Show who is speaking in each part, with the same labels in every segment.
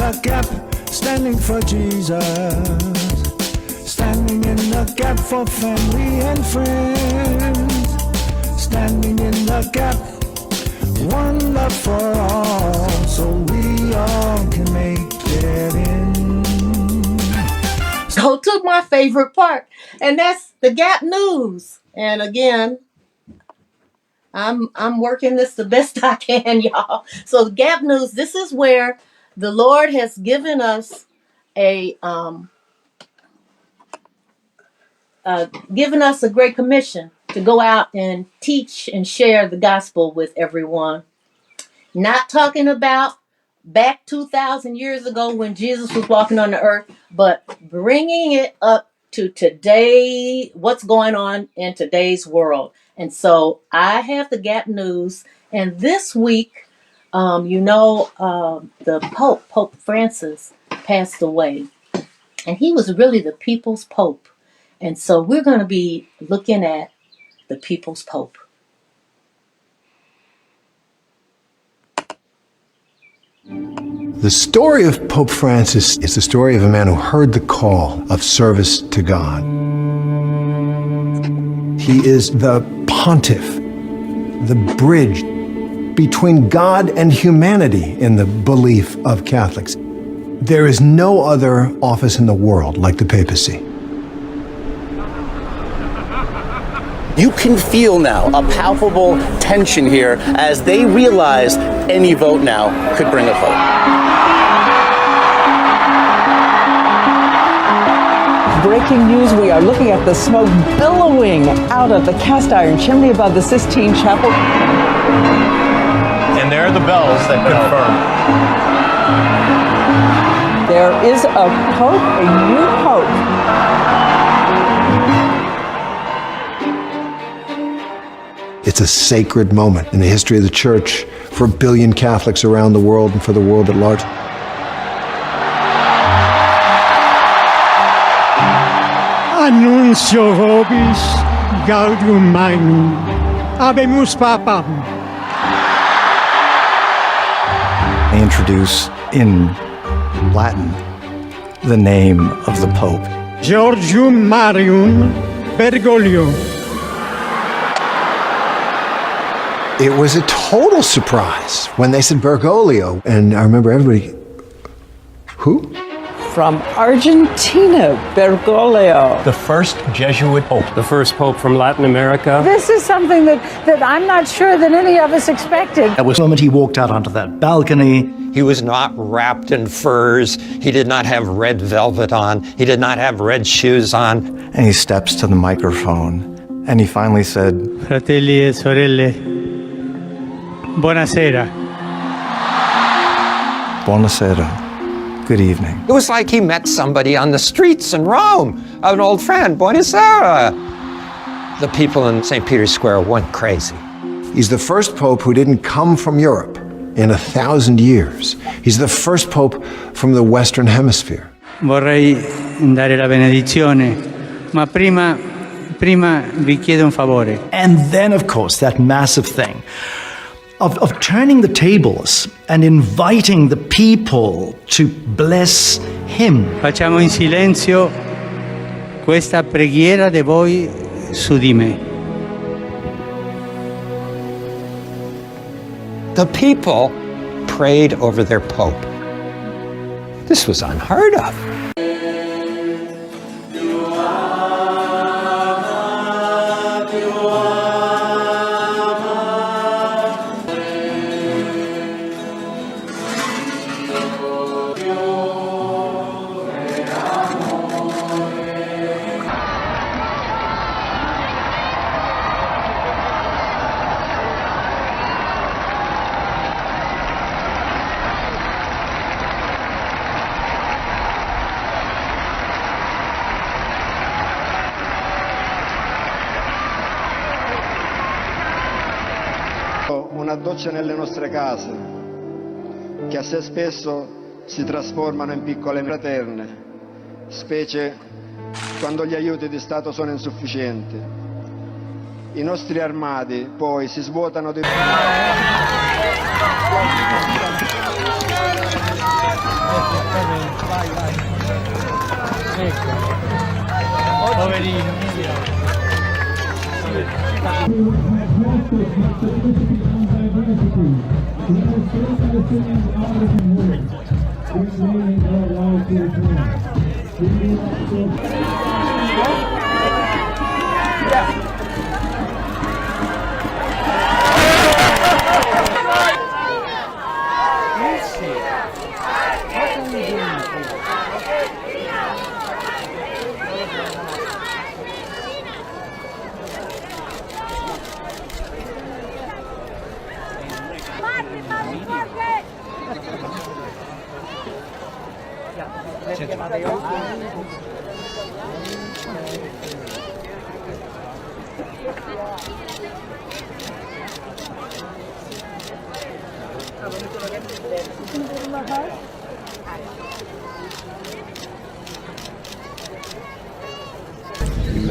Speaker 1: the gap, standing for Jesus, standing in the gap for family and friends, standing in the gap, one love for all, so we all can make it in.
Speaker 2: Go to my favorite part, and that's the Gap News. And again, I'm working this the best I can, y'all. So the Gap News, this is where the Lord has given us a great commission to go out and teach and share the gospel with everyone. Not talking about back 2,000 years ago when Jesus was walking on the earth, but bringing it up to today, what's going on in today's world. And so I have the Gap News, and this week, the Pope Francis passed away, and he was really the people's Pope. And so we're going to be looking at the people's Pope.
Speaker 3: The story of Pope Francis is the story of a man who heard the call of service to God. He is the pontiff, the bridge between God and humanity in the belief of Catholics. There is no other office in the world like the papacy.
Speaker 4: You can feel now a palpable tension here as they realize any vote now could bring a vote.
Speaker 5: Breaking news, we are looking at the smoke billowing out of the cast iron chimney above the Sistine Chapel.
Speaker 6: And there are the bells that confirm.
Speaker 5: There is a pope, a new pope.
Speaker 3: It's a sacred moment in the history of the Church for 1 billion Catholics around the world and for the world at large.
Speaker 7: Annuncio vobis gaudium magnum, habemus papam.
Speaker 8: I introduce in Latin the name of the Pope.
Speaker 7: Georgium Marium Bergoglio.
Speaker 3: It was a total surprise when they said Bergoglio, and I remember everybody, who?
Speaker 5: From Argentina, Bergoglio.
Speaker 6: The first Jesuit Pope.
Speaker 9: The first Pope from Latin America.
Speaker 10: This is something that I'm not sure that any of us expected.
Speaker 11: At the moment he walked out onto that balcony,
Speaker 12: he was not wrapped in furs. He did not have red velvet on. He did not have red shoes on.
Speaker 8: And he steps to the microphone and he finally said,
Speaker 7: Fratelli e sorelle, buonasera.
Speaker 8: Buonasera. Good evening.
Speaker 12: It was like he met somebody on the streets in Rome, an old friend, buonasera. The people in St. Peter's Square went crazy.
Speaker 3: He's the first pope who didn't come from Europe in 1,000 years. He's the first pope from the Western Hemisphere.
Speaker 7: Vorrei dare la benedizione, ma prima vi chiedo un favore.
Speaker 11: And then, of course, that massive thing of turning the tables and inviting the people to bless him.
Speaker 7: Facciamo in silenzio questa preghiera de voi su di me.
Speaker 12: The people prayed over their pope. This was unheard of.
Speaker 13: Una doccia nelle nostre case, che assai spesso si trasformano in piccole fraterne, specie quando gli aiuti di Stato sono insufficienti. I nostri armadi poi si svuotano di...
Speaker 7: Vai, vai. Ecco. Poverino,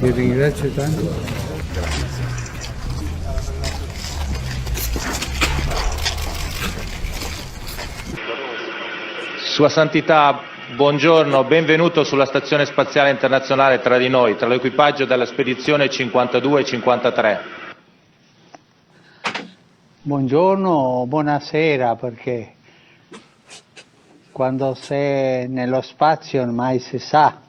Speaker 7: vi ringrazio tanto.
Speaker 6: Sua Santità, buongiorno, benvenuto sulla Stazione Spaziale Internazionale tra di noi, tra l'equipaggio della spedizione 52 e 53.
Speaker 7: Buongiorno, buonasera, perché quando sei nello spazio ormai si sa.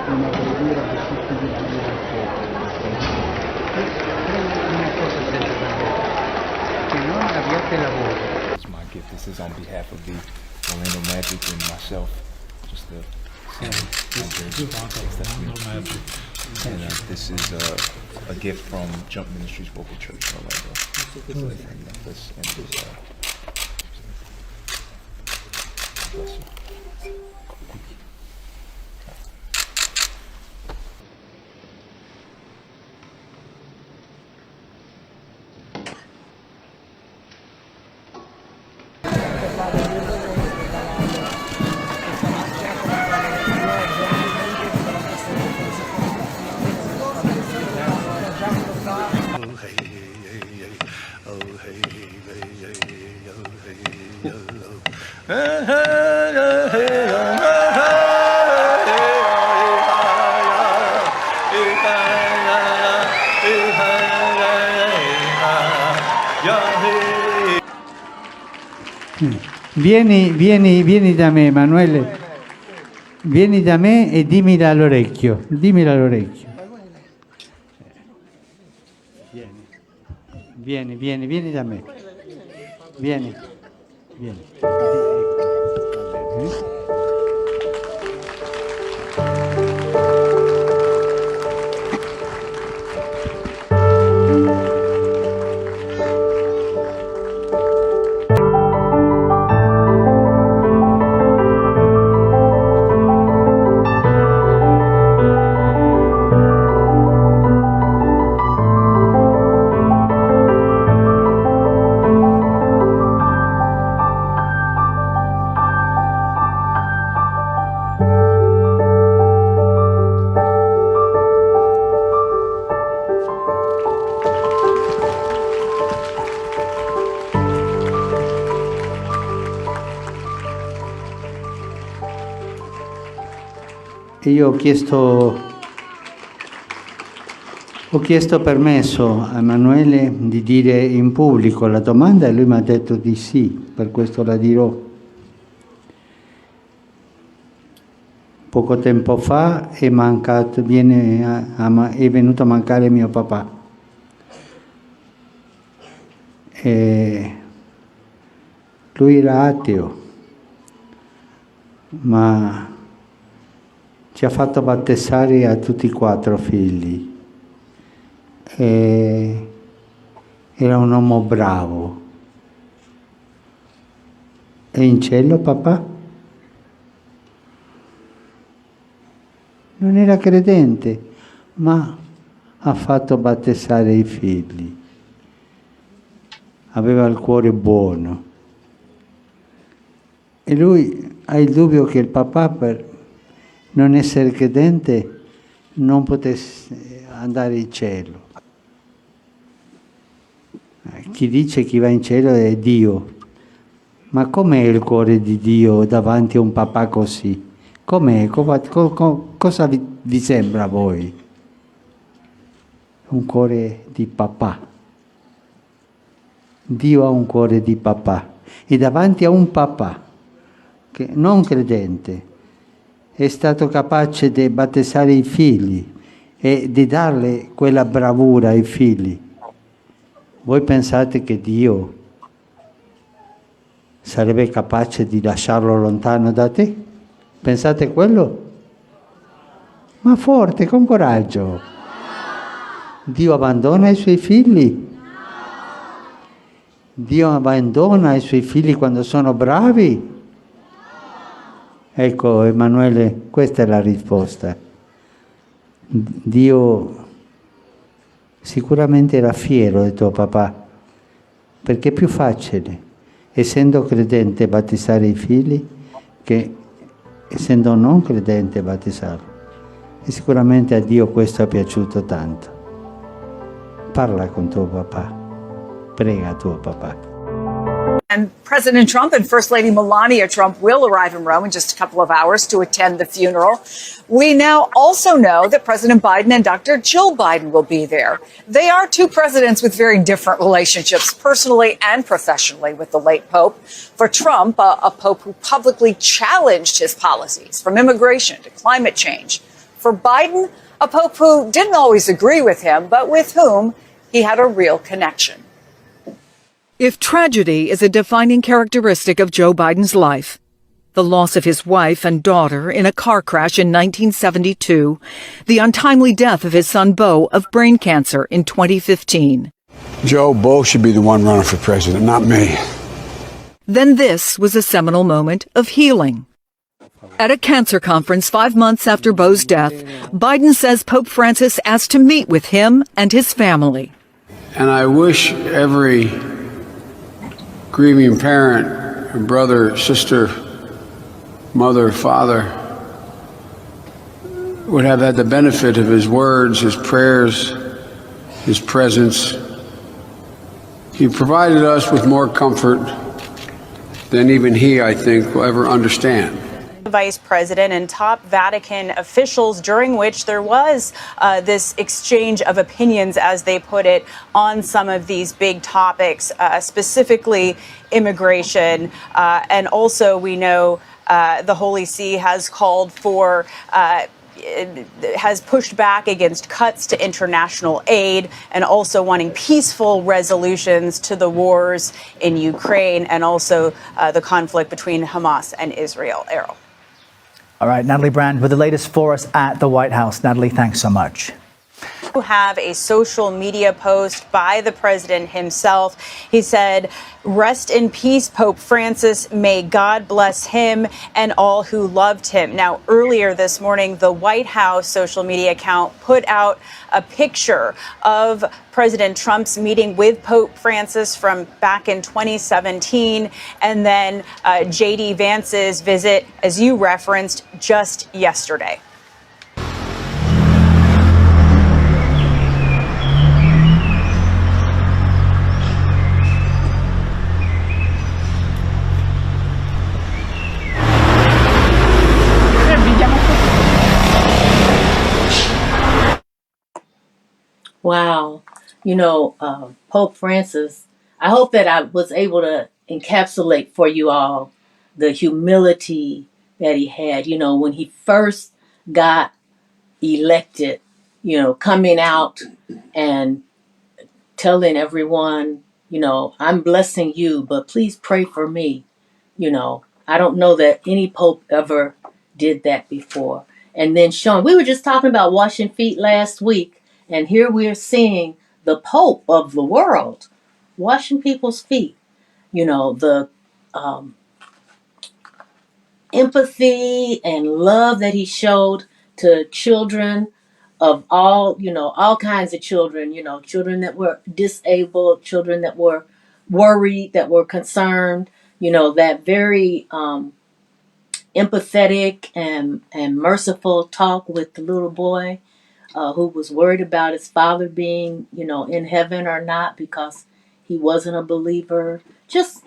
Speaker 7: Una preghiera per tutti gli anni del una cosa senza che non abbiate lavoro.
Speaker 14: It's my gift. This is on behalf of the Orlando Magic and myself. Just the and this is a gift from Jump Ministries Vocal Church in Orlando. And Memphis and this, bless you.
Speaker 7: Vieni da me, Emanuele. Vieni da me e dimmi all'orecchio. Dimmi all'orecchio. Vieni da me. Vieni. Io ho chiesto Ho chiesto permesso a Emanuele di dire in pubblico la domanda e lui mi ha detto di sì, per questo la dirò. Poco tempo fa è venuto a mancare mio papà. Lui era ateo, ma ci ha fatto battezzare a tutti e 4 figli. Era un uomo bravo. È in cielo papà? Non era credente, ma ha fatto battezzare i figli. Aveva il cuore buono. E lui ha il dubbio che il papà, per non essere credente, non potesse andare in cielo. Chi dice che va in cielo è Dio. Ma com'è il cuore di Dio davanti a un papà così? Com'è? Cosa vi sembra a voi? Un cuore di papà. Dio ha un cuore di papà. E davanti a un papà, che non credente, è stato capace di battezzare i figli e di darle quella bravura ai figli. Voi pensate che Dio sarebbe capace di lasciarlo lontano da te? Pensate quello? Ma forte, con coraggio. Dio abbandona i suoi figli? Dio abbandona i suoi figli quando sono bravi? Ecco, Emanuele, questa è la risposta. Dio sicuramente era fiero di tuo papà, perché è più facile, essendo credente, battezzare i figli che essendo non credente battezzarli. E sicuramente a Dio questo è piaciuto tanto. Parla con tuo papà, prega tuo papà.
Speaker 15: And President Trump and First Lady Melania Trump will arrive in Rome in just a couple of hours to attend the funeral. We now also know that President Biden and Dr. Jill Biden will be there. They are two presidents with very different relationships, personally and professionally, with the late Pope. For Trump, a Pope who publicly challenged his policies, from immigration to climate change. For Biden, a Pope who didn't always agree with him, but with whom he had a real connection.
Speaker 16: If tragedy is a defining characteristic of Joe Biden's life, the loss of his wife and daughter in a car crash in 1972, the untimely death of his son Beau of brain cancer in 2015.
Speaker 17: Joe, Beau should be the one running for president, not me.
Speaker 16: Then this was a seminal moment of healing. At a cancer conference 5 months after Beau's death, Biden says Pope Francis asked to meet with him and his family.
Speaker 17: And I wish every grieving parent, brother, sister, mother, father would have had the benefit of his words, his prayers, his presence. He provided us with more comfort than even he, I think, will ever understand.
Speaker 18: Vice President and top Vatican officials, during which there was this exchange of opinions, as they put it, on some of these big topics, specifically immigration. And also we know the Holy See has called for has pushed back against cuts to international aid and also wanting peaceful resolutions to the wars in Ukraine and also the conflict between Hamas and Israel. Errol.
Speaker 19: All right, Natalie Brand with the latest for us at the White House. Natalie, thanks so much.
Speaker 18: You have a social media post by the president himself. He said, "Rest in peace, Pope Francis. May God bless him and all who loved him." Now, earlier this morning, the White House social media account put out a picture of President Trump's meeting with Pope Francis from back in 2017, and then J.D. Vance's visit, as you referenced, just yesterday.
Speaker 2: Wow. Pope Francis, I hope that I was able to encapsulate for you all the humility that he had, when he first got elected, coming out and telling everyone, I'm blessing you, but please pray for me. I don't know that any pope ever did that before. And then showing, we were just talking about washing feet last week, and here we're seeing the pope of the world washing people's feet. The um, empathy and love that he showed to children of all kinds of children, children that were disabled, children that were worried, that were concerned, that very empathetic and merciful talk with the little boy who was worried about his father being, in heaven or not because he wasn't a believer. Just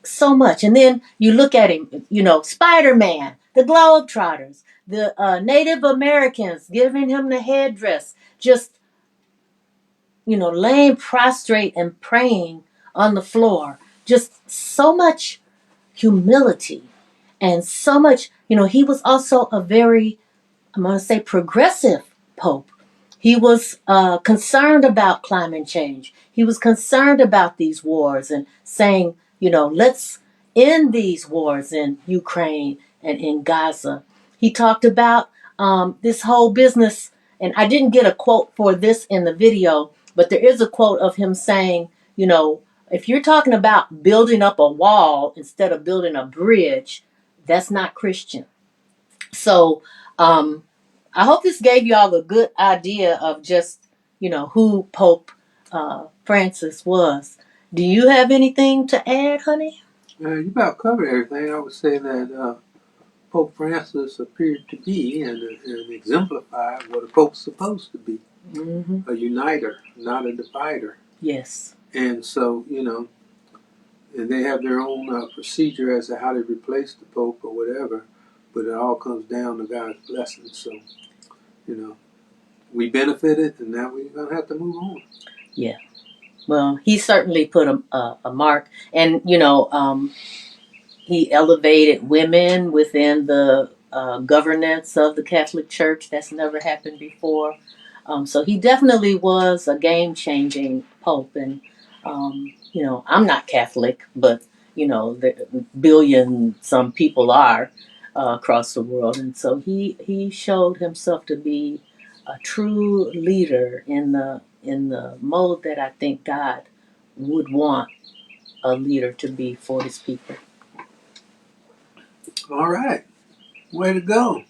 Speaker 2: so much. And then you look at him, Spider-Man, the Globetrotters, the Native Americans giving him the headdress, just, laying prostrate and praying on the floor. Just so much humility and so much, he was also a very, I'm going to say, progressive pope. He was concerned about climate change. He was concerned about these wars and saying, let's end these wars in Ukraine and in Gaza. He talked about this whole business, and I didn't get a quote for this in the video, but there is a quote of him saying, if you're talking about building up a wall instead of building a bridge, that's not Christian. So, I hope this gave you all a good idea of just, who Pope Francis was. Do you have anything to add, honey?
Speaker 20: You about covered everything. I would say that Pope Francis appeared to be and exemplified what a pope's supposed to be.
Speaker 2: Mm-hmm.
Speaker 20: A uniter, not a divider.
Speaker 2: Yes.
Speaker 20: And so, and they have their own procedure as to how to replace the pope or whatever, but it all comes down to God's blessing. So, we benefited, and now we're going to have to move on.
Speaker 2: Yeah. Well, he certainly put a mark. And, he elevated women within the governance of the Catholic Church. That's never happened before. So he definitely was a game-changing pope. And, I'm not Catholic, but, some people are across the world. And so he showed himself to be a true leader in the mode that I think God would want a leader to be for his people.
Speaker 20: All right. Way to go.